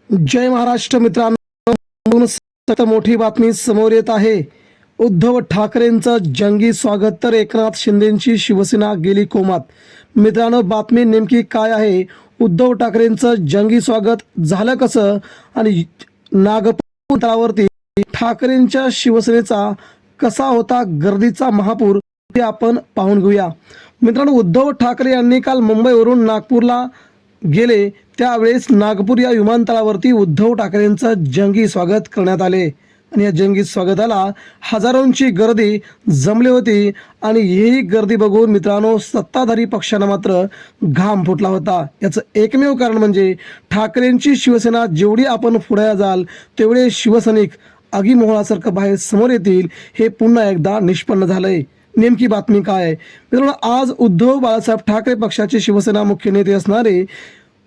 जय महाराष्ट्र मित्रांनो, सतत मोठी बातमी समोर येत आहे। उद्धव ठाकरेंचं जंगी स्वागत तर एकनाथ शिंदेंची शिवसेना गेली कोमात। मित्रांनो, बातमी नेमकी काय आहे? उद्धव ठाकरेंचं जंगी स्वागत झालं कसं आणि नागपूर तळावरती ठाकरेंच्या शिवसेनेचा कसा होता गर्दीचा महापूर, ते आपण पाहून घेऊया। मित्रांनो, उद्धव ठाकरे यांनी काल मुंबईवरून नागपूरला गेले त्यावेळेस नागपूर या विमानतळावरती उद्धव ठाकरेंचं जंगी स्वागत करण्यात आले आणि या जंगी स्वागताला हजारोंची गर्दी जमली होती आणि ही गर्दी बघून मित्रांनो सत्ताधारी पक्षांना मात्र घाम फुटला होता। याचं एकमेव कारण म्हणजे ठाकरेंची शिवसेना जेवढी आपण पुढे जाल तेवढे शिवसैनिक आगीमोहळासारखं बाहेर समोर येतील, हे पुन्हा एकदा निष्पन्न झालंय। नेमकी बातमी काय आहे मित्रांनो? आज उद्धव बाळासाहेब ठाकरे पक्षाचे शिवसेना मुख्य नेते असणारे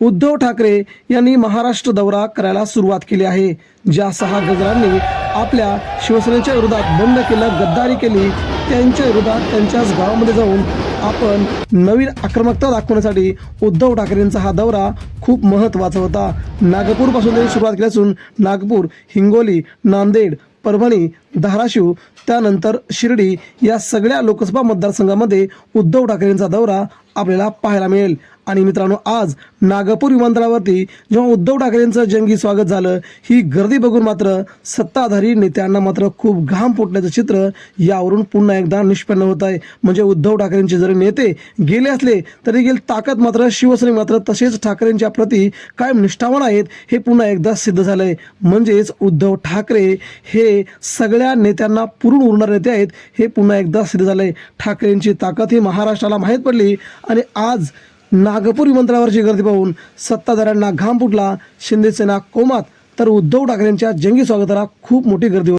उद्धव ठाकरे यांनी महाराष्ट्र दौरा करायला सुरुवात केली आहे। ज्या 6 गजरांनी आपल्या शिवसेनेच्या विरोधात बंड केलं, गद्दारी केली, त्यांच्या विरोधात त्यांच्याच गावामध्ये जाऊन आपण नवीन आक्रमकता दाखवण्यासाठी उद्धव ठाकरेंचा हा दौरा खूप महत्त्वाचा होता। नागपूरपासून त्यांनी सुरुवात केली असून नागपूर, हिंगोली, नांदेड, परभणी, धाराशिव, त्यानंतर शिर्डी या सगळ्या लोकसभा मतदारसंघामध्ये उद्धव ठाकरेंचा दौरा आपल्याला पाहायला मिळेल। आणि मित्रांनो, आज नागपूर विमानतळावरती जेव्हा उद्धव ठाकरेंचं जंगी स्वागत झालं, ही गर्दी बघून मात्र सत्ताधारी नेत्यांना मात्र खूप घाम फुटल्याचं चित्र यावरून पुन्हा एकदा निष्पन्न होत आहे। म्हणजे उद्धव ठाकरेंचे जरी नेते गेले असले तरी देखील ताकद मात्र शिवसेने मात्र तसेच ठाकरेंच्या प्रती कायम निष्ठावान आहेत, हे पुन्हा एकदा सिद्ध झालंय। म्हणजेच उद्धव ठाकरे हे सगळ्या नेत्यांना पुरून उरणारे नेते आहेत, हे पुन्हा एकदा सिद्ध झालंय। ठाकरेंची ताकद ही महाराष्ट्राला माहीत पडली आणि आज नागपूर विमानतळावरची गर्दी पाहून सत्ताधाऱ्यांना घाम फुटला। शिंदे सेना कोमात, तर उद्धव ठाकरेंच्या जंगी स्वागताला खूप मोठी गर्दी होती।